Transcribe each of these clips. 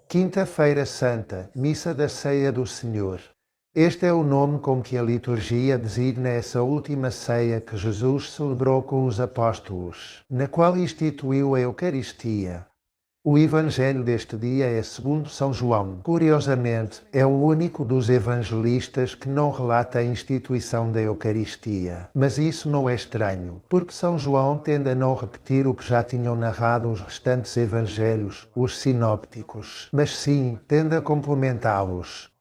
Quinta-feira Santa, Missa da Ceia do Senhor. Este é o nome com que a liturgia designa essa última ceia que Jesus celebrou com os apóstolos, na qual instituiu a Eucaristia. O evangelho deste dia é segundo São João. Curiosamente, é o único dos evangelistas que não relata a instituição da Eucaristia. Mas isso não é estranho, porque São João tende a não repetir o que já tinham narrado os restantes evangelhos, os sinópticos, mas sim tende a complementá-los.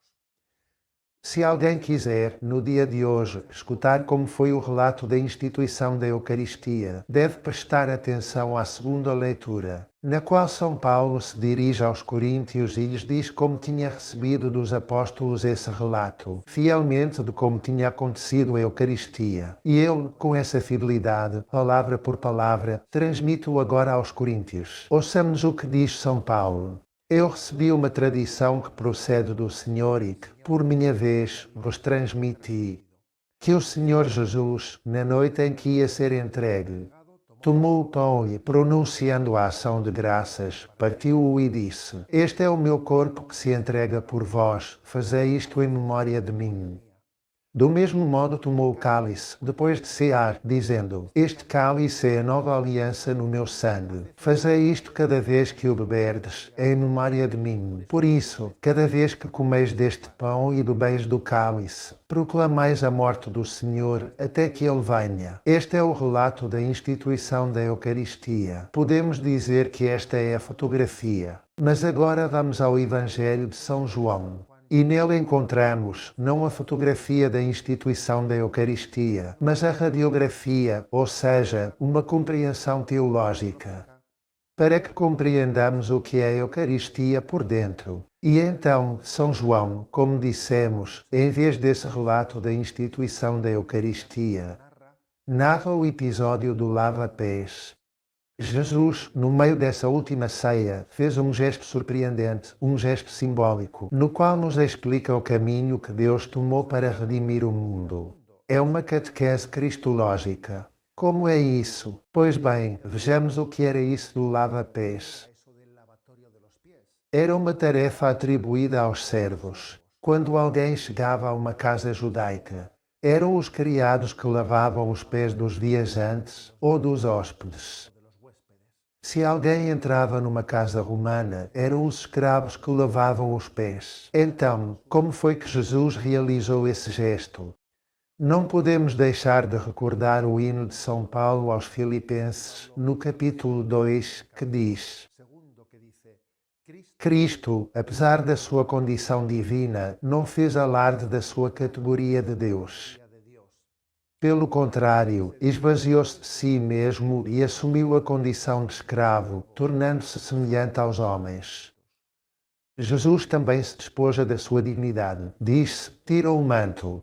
Se alguém quiser, no dia de hoje, escutar como foi o relato da instituição da Eucaristia, deve prestar atenção à segunda leitura, na qual São Paulo se dirige aos Coríntios e lhes diz como tinha recebido dos apóstolos esse relato, fielmente de como tinha acontecido a Eucaristia. E ele, com essa fidelidade, palavra por palavra, transmite-o agora aos Coríntios. Ouçamos o que diz São Paulo. Eu recebi uma tradição que procede do Senhor e que, por minha vez, vos transmiti. Que o Senhor Jesus, na noite em que ia ser entregue, tomou o pão e, pronunciando a ação de graças, partiu-o e disse: Este é o meu corpo que se entrega por vós, fazei isto em memória de mim. Do mesmo modo tomou o cálice, depois de cear, dizendo: Este cálice é a nova aliança no meu sangue. Fazei isto cada vez que o beberdes, em memória de mim. Por isso, cada vez que comeis deste pão e bebeis do cálice, proclamais a morte do Senhor até que Ele venha. Este é o relato da instituição da Eucaristia. Podemos dizer que esta é a fotografia. Mas agora vamos ao Evangelho de São João. E nele encontramos, não a fotografia da instituição da Eucaristia, mas a radiografia, ou seja, uma compreensão teológica, para que compreendamos o que é a Eucaristia por dentro. E então, São João, como dissemos, em vez desse relato da instituição da Eucaristia, narra o episódio do lava-pés. Jesus, no meio dessa última ceia, fez um gesto surpreendente, um gesto simbólico, no qual nos explica o caminho que Deus tomou para redimir o mundo. É uma catequese cristológica. Como é isso? Pois bem, vejamos o que era isso do lava-pés. Era uma tarefa atribuída aos servos. Quando alguém chegava a uma casa judaica, eram os criados que lavavam os pés dos viajantes ou dos hóspedes. Se alguém entrava numa casa romana, eram os escravos que lavavam os pés. Então, como foi que Jesus realizou esse gesto? Não podemos deixar de recordar o hino de São Paulo aos Filipenses, no capítulo 2, que diz: Cristo, apesar da sua condição divina, não fez alarde da sua categoria de Deus. Pelo contrário, esvaziou-se de si mesmo e assumiu a condição de escravo, tornando-se semelhante aos homens. Jesus também se despoja da sua dignidade. Diz-se: tira o manto.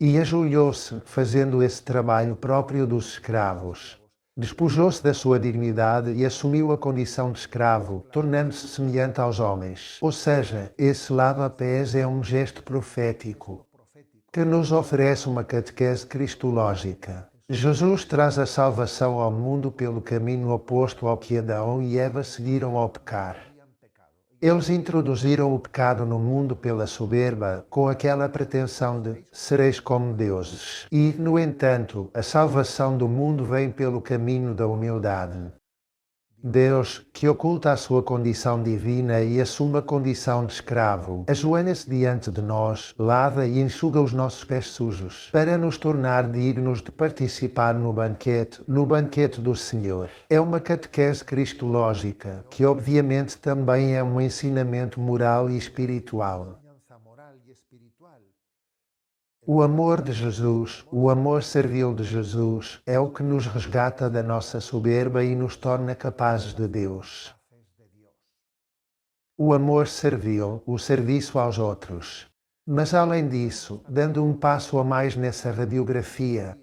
E ajoelhou-se, fazendo esse trabalho próprio dos escravos. Despojou-se da sua dignidade e assumiu a condição de escravo, tornando-se semelhante aos homens. Ou seja, esse lava-pés é um gesto profético que nos oferece uma catequese cristológica. Jesus traz a salvação ao mundo pelo caminho oposto ao que Adão e Eva seguiram ao pecar. Eles introduziram o pecado no mundo pela soberba, com aquela pretensão de sereis como deuses. E, no entanto, a salvação do mundo vem pelo caminho da humildade. Deus, que oculta a sua condição divina e assume a condição de escravo, ajoelha-se diante de nós, lava e enxuga os nossos pés sujos, para nos tornar dignos de participar no banquete do Senhor. É uma catequese cristológica, que obviamente também é um ensinamento moral e espiritual. O amor de Jesus, o amor servil de Jesus, é o que nos resgata da nossa soberba e nos torna capazes de Deus. O amor servil, o serviço aos outros. Mas além disso, dando um passo a mais nessa radiografia,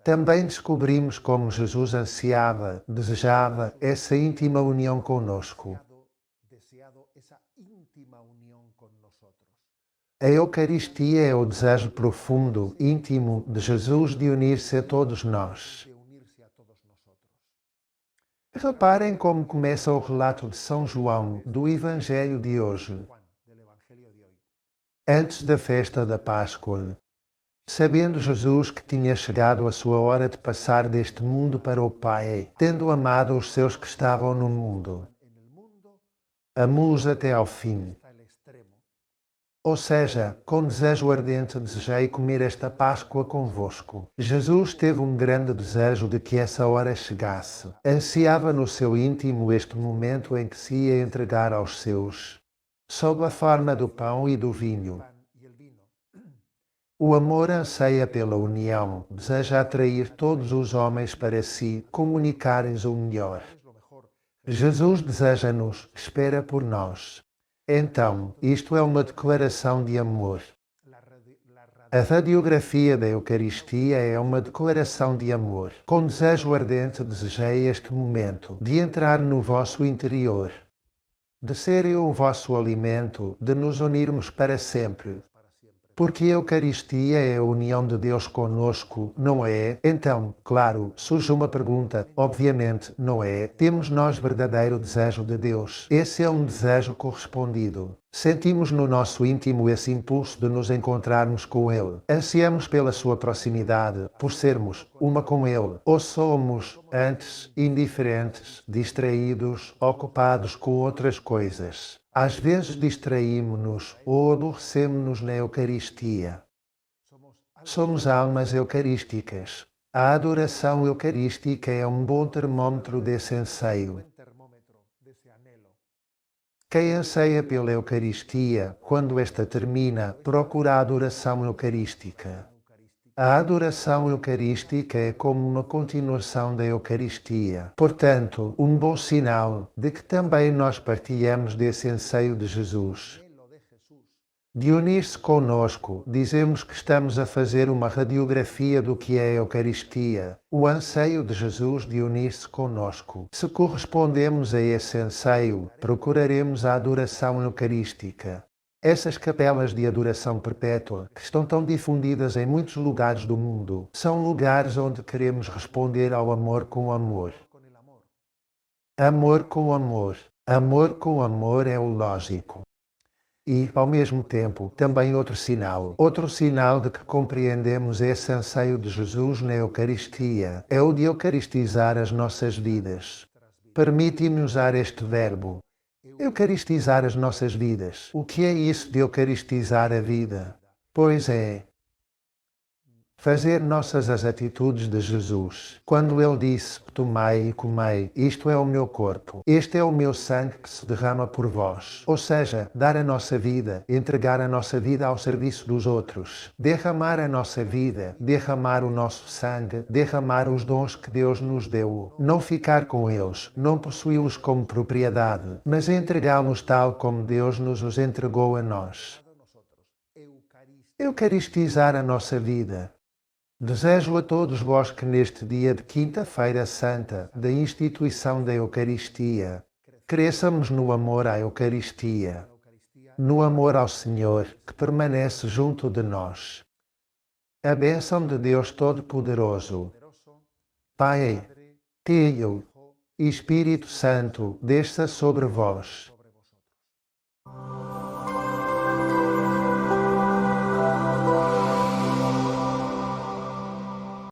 também descobrimos como Jesus ansiava, desejava essa íntima união conosco. A Eucaristia é o desejo profundo, íntimo de Jesus de unir-se a todos nós. Reparem como começa o relato de São João do Evangelho de hoje. Antes da festa da Páscoa, sabendo Jesus que tinha chegado a sua hora de passar deste mundo para o Pai, tendo amado os seus que estavam no mundo, amou-os até ao fim. Ou seja, com desejo ardente desejei comer esta Páscoa convosco. Jesus teve um grande desejo de que essa hora chegasse. Ansiava no seu íntimo este momento em que se ia entregar aos seus, sob a forma do pão e do vinho. O amor anseia pela união, deseja atrair todos os homens para si, comunicar-lhes o melhor. Jesus deseja-nos, espera por nós. Então, isto é uma declaração de amor. A radiografia da Eucaristia é uma declaração de amor. Com desejo ardente desejei este momento, de entrar no vosso interior, de ser eu o vosso alimento, de nos unirmos para sempre. Porque a Eucaristia é a união de Deus conosco, não é? Então, claro, surge uma pergunta. Obviamente, não é? Temos nós verdadeiro desejo de Deus? Esse é um desejo correspondido. Sentimos no nosso íntimo esse impulso de nos encontrarmos com Ele. Ansiamos pela sua proximidade, por sermos uma com Ele. Ou somos, antes, indiferentes, distraídos, ocupados com outras coisas. Às vezes distraímos-nos ou aborrecemos-nos na Eucaristia. Somos almas eucarísticas. A adoração eucarística é um bom termômetro desse anseio. Quem anseia pela Eucaristia, quando esta termina, procura a adoração eucarística. A adoração eucarística é como uma continuação da Eucaristia. Portanto, um bom sinal de que também nós partilhamos desse anseio de Jesus. De unir-se conosco, dizemos que estamos a fazer uma radiografia do que é a Eucaristia, o anseio de Jesus de unir-se conosco. Se correspondemos a esse anseio, procuraremos a adoração eucarística. Essas capelas de adoração perpétua, que estão tão difundidas em muitos lugares do mundo, são lugares onde queremos responder ao amor com amor. Amor com amor. Amor com amor é o lógico. E, ao mesmo tempo, também outro sinal de que compreendemos esse anseio de Jesus na Eucaristia, é o de eucaristizar as nossas vidas. Permite-me usar este verbo. Eucaristizar as nossas vidas. O que é isso de eucaristizar a vida? Pois é fazer nossas as atitudes de Jesus. Quando ele disse, tomai e comei, isto é o meu corpo, este é o meu sangue que se derrama por vós. Ou seja, dar a nossa vida, entregar a nossa vida ao serviço dos outros, derramar a nossa vida, derramar o nosso sangue, derramar os dons que Deus nos deu. Não ficar com eles, não possuí-los como propriedade, mas entregá-los tal como Deus nos os entregou a nós. Eucaristizar a nossa vida. Desejo a todos vós que neste dia de Quinta-feira Santa, da instituição da Eucaristia, cresçamos no amor à Eucaristia, no amor ao Senhor, que permanece junto de nós. A bênção de Deus Todo-Poderoso, Pai, Filho e Espírito Santo, desça sobre vós.